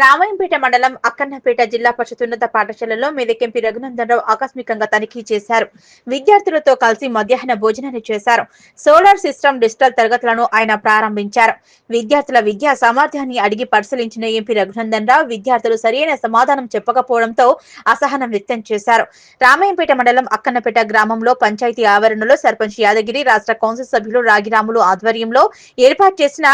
రామాయంపేట మండలం అక్కన్నపేట జిల్లా పరిషత్ ఉన్నత పాఠశాలలో మెదకెంపి రఘునందనరావు ఆకస్మికంగా తనిఖీ చేశారు. విద్యార్థులతో కలిసి మధ్యాహ్న భోజనాన్ని చేశారు. సోలార్ సిస్టమ్ డిజిటల్ తరగతులను ఆయన ప్రారంభించారు. విద్యార్థుల విద్యా సామర్థ్యాన్ని అడిగి పరిశీలించిన ఎంపీ రఘునందనరావు విద్యార్థులు సరైన సమాధానం చెప్పకపోవడంతో అసహనం వ్యక్తం చేశారు. రామాయంపేట మండలం అక్కన్నపేట గ్రామంలో పంచాయతీ ఆవరణలో సర్పంచ్ యాదగిరి, రాష్ట్ర కౌన్సిల్ సభ్యులు రాగిరాములు ఆధ్వర్యంలో ఏర్పాటు చేసిన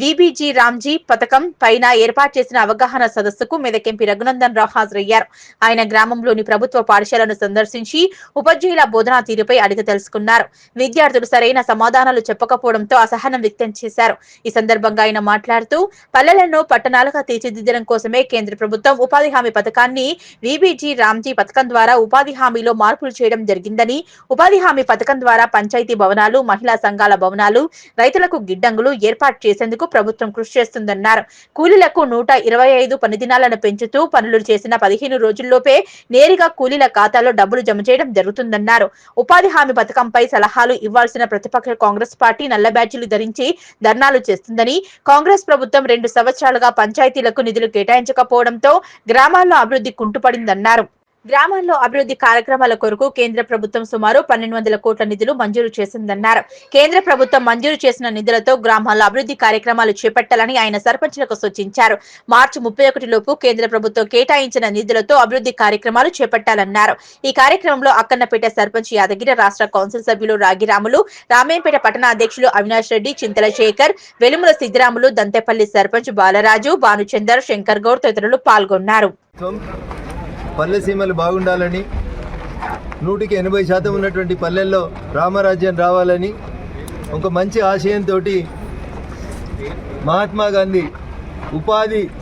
విబిజి రామ్జీ పథకం పైన ఏర్పాటు చేసిన అవగాహన సదస్సుకు మెదకెంపి రఘునందనరావు హాజరయ్యారు. ఆయన గ్రామంలోని ప్రభుత్వ పాఠశాలను సందర్శించి ఉపాధ్యాయుల బోధనా తీరుపై అడిగి తెలుసుకున్నారు. విద్యార్థులు సరైన సమాధానాలు చెప్పకపోవడంతో అసహనం వ్యక్తం చేశారు. ఈ సందర్భంగా ఆయన మాట్లాడుతూ పల్లెలను పట్టణాలుగా తీర్చిదిద్దడం కోసమే కేంద్ర ప్రభుత్వం ఉపాధి హామీ పథకాన్ని విబిజి రామ్జీ పథకం ద్వారా ఉపాధి హామీలో మార్పులు చేయడం జరిగిందని, ఉపాధి హామీ పథకం ద్వారా పంచాయతీ భవనాలు, మహిళా సంఘాల భవనాలు, రైతులకు గిడ్డంగులు ఏర్పాటు చేసేందుకు ప్రభుత్వం కృషి చేస్తుందన్నారు. కూలీలకు 125 పని దినాలను పెంచుతూ పనులు చేసిన 15 రోజుల్లోపే నేరుగా కూలీల ఖాతాలో డబ్బులు జమ చేయడం జరుగుతుందన్నారు. ఉపాధి హామీ పథకంపై సలహాలు ఇవ్వాల్సిన ప్రతిపక్ష కాంగ్రెస్ పార్టీ నల్ల బ్యాడ్జీలు ధరించి ధర్నాలు చేస్తుందని, కాంగ్రెస్ ప్రభుత్వం 2 సంవత్సరాలుగా పంచాయతీలకు నిధులు కేటాయించకపోవడంతో గ్రామాల్లో అభివృద్ధి కుంటుపడిందన్నారు. గ్రామాల్లో అభివృద్ధి కార్యక్రమాల కొరకు కేంద్ర ప్రభుత్వం సుమారు 1200 కోట్ల నిధులు మంజూరు చేసిందన్నారు. కేంద్ర ప్రభుత్వం మంజూరు చేసిన నిధులతో గ్రామాల్లో అభివృద్ధి కార్యక్రమాలు చేపట్టాలని ఆయన సర్పంచులకు సూచించారు. మార్చి 31 లోపు కేంద్ర ప్రభుత్వం కేటాయించిన నిధులతో అభివృద్ధి కార్యక్రమాలు చేపట్టాలన్నారు. ఈ కార్యక్రమంలో అక్కన్నపేట సర్పంచ్ యాదగిరి, రాష్ట్ర కౌన్సిల్ సభ్యులు రాగిరాములు, రామాయంపేట పట్టణ అధ్యక్షులు అవినాష్ రెడ్డి, చింతల శేఖర్, వెలుముల సిద్దిరాములు, దంతేపల్లి సర్పంచ్ బాలరాజు, భానుచందర్, శంకర్ గౌడ్ తదితరులు పాల్గొన్నారు. పల్లె సీమలు బాగుండాలని, 180% ఉన్నటువంటి పల్లెల్లో రామరాజ్యం రావాలని ఒక మంచి ఆశయంతో మహాత్మా గాంధీ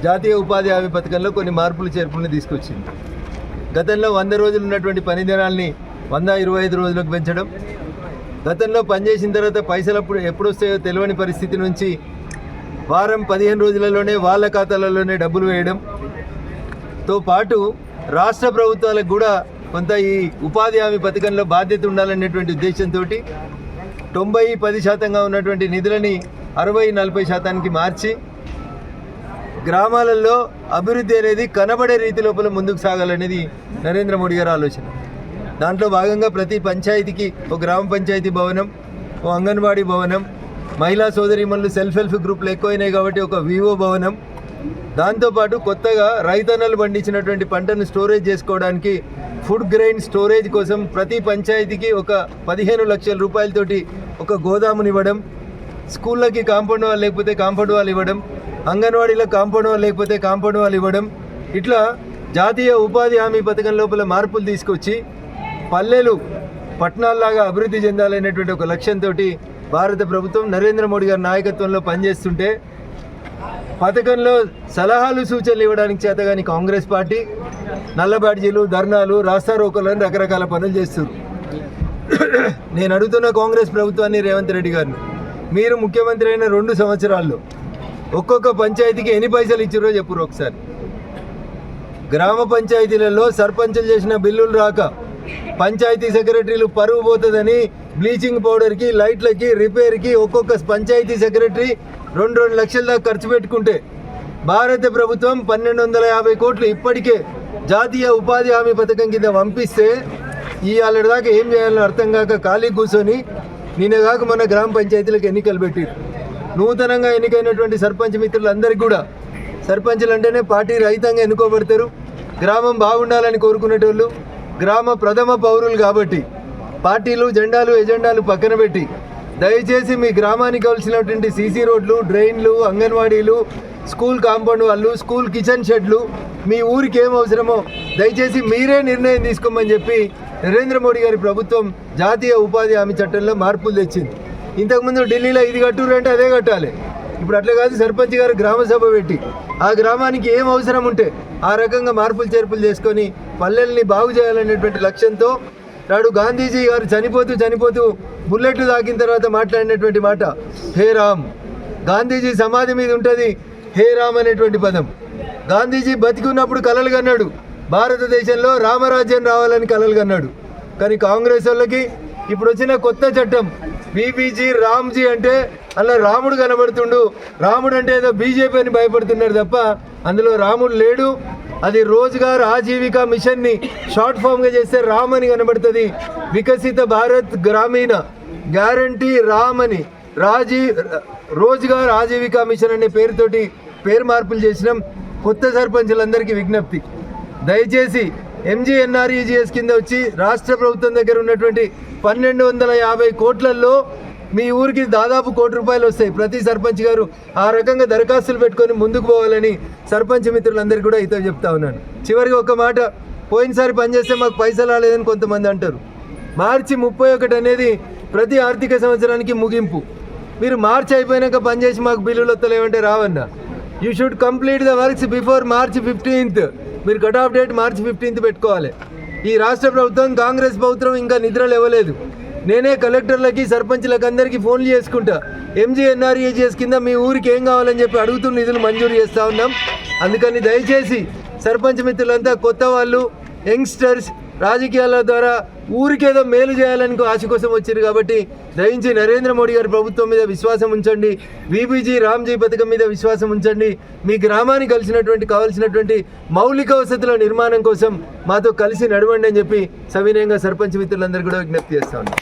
జాతీయ ఉపాధి హామీ పథకంలో కొన్ని మార్పులు చేర్పులను తీసుకొచ్చింది. గతంలో 100 రోజులు ఉన్నటువంటి పని దినాల్ని 125 రోజులకు పెంచడం, గతంలో పనిచేసిన తర్వాత పైసలు ఎప్పుడు వస్తాయో తెలియని పరిస్థితి నుంచి వారం 15 రోజులలోనే వాళ్ళ ఖాతాలలోనే డబ్బులు వేయడంతో పాటు రాష్ట్ర ప్రభుత్వాలకు కూడా కొంత ఈ ఉపాధి హామీ పథకంలో బాధ్యత ఉండాలనేటువంటి ఉద్దేశంతో 90-10% ఉన్నటువంటి నిధులని 60-40% మార్చి గ్రామాలలో అభివృద్ధి అనేది కనబడే రీతి లోపల ముందుకు సాగాలనేది నరేంద్ర మోడీ గారి ఆలోచన. దాంట్లో భాగంగా ప్రతి పంచాయతీకి ఒక గ్రామ పంచాయతీ భవనం, ఒక అంగన్వాడీ భవనం, మహిళా సోదరీమణులు సెల్ఫ్ హెల్ప్ గ్రూపులు ఎక్కువైనాయి కాబట్టి ఒక వివో భవనం, దాంతోపాటు కొత్తగా రైతన్నలు పండించినటువంటి పంటను స్టోరేజ్ చేసుకోవడానికి ఫుడ్ గ్రెయిన్ స్టోరేజ్ కోసం ప్రతి పంచాయతీకి ఒక 15 లక్షల రూపాయలతోటి ఒక గోదామునివ్వడం, స్కూళ్ళకి కాంపౌండ్ వాల్ లేకపోతే కాంపౌండ్ వాల్ ఇవ్వడం, అంగన్వాడీలో కాంపౌండ్ వాల్ లేకపోతే కాంపౌండ్ వాల్ ఇవ్వడం, ఇట్లా జాతీయ ఉపాధి హామీ పథకం లోపల మార్పులు తీసుకొచ్చి పల్లెలు పట్టణాల్లాగా అభివృద్ధి చెందాలనేటువంటి ఒక లక్ష్యంతో భారత ప్రభుత్వం నరేంద్ర మోడీ గారి నాయకత్వంలో పనిచేస్తుంటే పథకంలో సలహాలు సూచనలు ఇవ్వడానికి చేతగాని కాంగ్రెస్ పార్టీ నల్ల బ్యాడ్జీలు, ధర్నాలు, రాస్తారోకోలను రకరకాల పనులు చేస్తారు. నేను అడుగుతున్న కాంగ్రెస్ ప్రభుత్వాన్ని, రేవంత్ రెడ్డి గారిని, మీరు ముఖ్యమంత్రి అయిన 2 సంవత్సరాల్లో ఒక్కొక్క పంచాయతీకి ఎన్ని పైసలు ఇచ్చారో చెప్పురు ఒకసారి. గ్రామ పంచాయతీలలో సర్పంచులు చేసిన బిల్లులు రాక పంచాయతీ సెక్రటరీలు పరువు పోతుందని బ్లీచింగ్ పౌడర్కి, లైట్లకి, రిపేర్కి ఒక్కొక్క పంచాయతీ సెక్రటరీ 2 లక్షల దాకా ఖర్చు పెట్టుకుంటే భారత ప్రభుత్వం 1250 కోట్లు ఇప్పటికే జాతీయ ఉపాధి హామీ పథకం కింద పంపిస్తే ఇవాళ దాకా ఏం చేయాలని అర్థం కాక ఖాళీ కూర్చొని నిన్నగాక మన గ్రామ పంచాయతీలకు ఎన్నికలు పెట్టారు. నూతనంగా ఎన్నికైనటువంటి సర్పంచ్ మిత్రులందరికీ కూడా, సర్పంచులు అంటేనే పార్టీ రహితంగా ఎన్నుకోబడతారు, గ్రామం బాగుండాలని కోరుకునేటోళ్ళు, గ్రామ ప్రథమ పౌరులు కాబట్టి పార్టీలు, జెండాలు, ఎజెండాలు పక్కన పెట్టి దయచేసి మీ గ్రామానికి కావాల్సినటువంటి సీసీ రోడ్లు, డ్రైన్లు, అంగన్వాడీలు, స్కూల్ కాంపౌండ్ వాళ్ళు, స్కూల్ కిచెన్ షెడ్లు, మీ ఊరికి ఏం అవసరమో దయచేసి మీరే నిర్ణయం తీసుకోమని చెప్పి నరేంద్ర మోడీ గారి ప్రభుత్వం జాతీయ ఉపాధి హామీ చట్టంలో మార్పులు తెచ్చింది. ఇంతకుముందు ఢిల్లీలో ఇది కట్టురు అంటే అదే కట్టాలి. ఇప్పుడు అట్లా కాదు, సర్పంచ్ గారు గ్రామ సభ పెట్టి ఆ గ్రామానికి ఏం అవసరం ఉంటే ఆ రకంగా మార్పులు చేర్పులు చేసుకొని పల్లెల్ని బాగు చేయాలనేటువంటి లక్ష్యంతో నాడు గాంధీజీ గారు చనిపోతూ బుల్లెట్లు తాకిన తర్వాత మాట్లాడినటువంటి మాట హే రామ్. గాంధీజీ సమాధి మీద ఉంటుంది హే రామ్ అనేటువంటి పదం. గాంధీజీ బతికున్నప్పుడు కలలు కన్నాడు, భారతదేశంలో రామరాజ్యం రావాలని కలలు కన్నాడు. కానీ కాంగ్రెస్ వాళ్ళకి ఇప్పుడు వచ్చిన కొత్త చట్టం విబిజి రామ్జీ అంటే అలా రాముడు కనబడుతుండు. రాముడు అంటే ఏదో బీజేపీ అని భయపడుతున్నారు తప్ప అందులో రాముడు లేడు. అది రోజ్గార్ ఆజీవికా మిషన్ని షార్ట్ ఫామ్గా చేస్తే రామ్ అని కనబడుతుంది. వికసిత భారత్ గ్రామీణ గ్యారంటీ రామ్ అని రోజ్గార్ ఆజీవికా మిషన్ అనే పేరుతోటి పేరు మార్పులు చేసినాం. కొత్త సర్పంచులందరికీ విజ్ఞప్తి, దయచేసి ఎంజీఎన్ఆర్ఈజీఎస్ కింద వచ్చి రాష్ట్ర ప్రభుత్వం దగ్గర ఉన్నటువంటి 1250 కోట్లలో మీ ఊరికి దాదాపు ₹1 కోటి వస్తాయి. ప్రతి సర్పంచ్ గారు ఆ రకంగా దరఖాస్తులు పెట్టుకొని ముందుకు పోవాలని సర్పంచ్ మిత్రులందరికీ కూడా ఇతో చెప్తా ఉన్నాను. చివరిగా ఒక మాట, పోయినసారి పనిచేస్తే మాకు పైసలు రాలేదని కొంతమంది అంటారు. మార్చి 31 అనేది ప్రతి ఆర్థిక సంవత్సరానికి ముగింపు. మీరు మార్చి అయిపోయినాక పనిచేసి మాకు బిల్లులు వస్తలేమంటే రావన్నా. You should complete the works before March 15th. మీరు cut off date March 15th పెట్టుకోవాలి. ఈ రాష్ట్ర ప్రభుత్వం కాంగ్రెస్ ప్రభుత్వం ఇంకా నిద్రలు ఇవ్వలేదు. నేనే కలెక్టర్లకి సర్పంచ్లకు అందరికీ ఫోన్లు చేసుకుంటా, ఎంజీఎన్ఆర్ఈజీఎస్ కింద మీ ఊరికి ఏం కావాలని చెప్పి అడుగుతున్న నిధులు మంజూరు చేస్తూ ఉన్నాం. అందుకని దయచేసి సర్పంచ్ మిత్రులంతా కొత్త వాళ్ళు, యంగ్స్టర్స్, రాజకీయాల ద్వారా ఊరికేదో మేలు చేయాలని ఆశ కోసం వచ్చారు కాబట్టి దయించి నరేంద్ర మోడీ గారి ప్రభుత్వం మీద విశ్వాసం ఉంచండి. వీబీజీ రామ్జీ పథకం మీద విశ్వాసం ఉంచండి. మీ గ్రామానికి కావాల్సినటువంటి మౌలిక వసతుల నిర్మాణం కోసం మాతో కలిసి నడవండి అని చెప్పి సవినయంగా సర్పంచ్ మిత్రులందరూ కూడా విజ్ఞప్తి చేస్తా ఉన్నాం.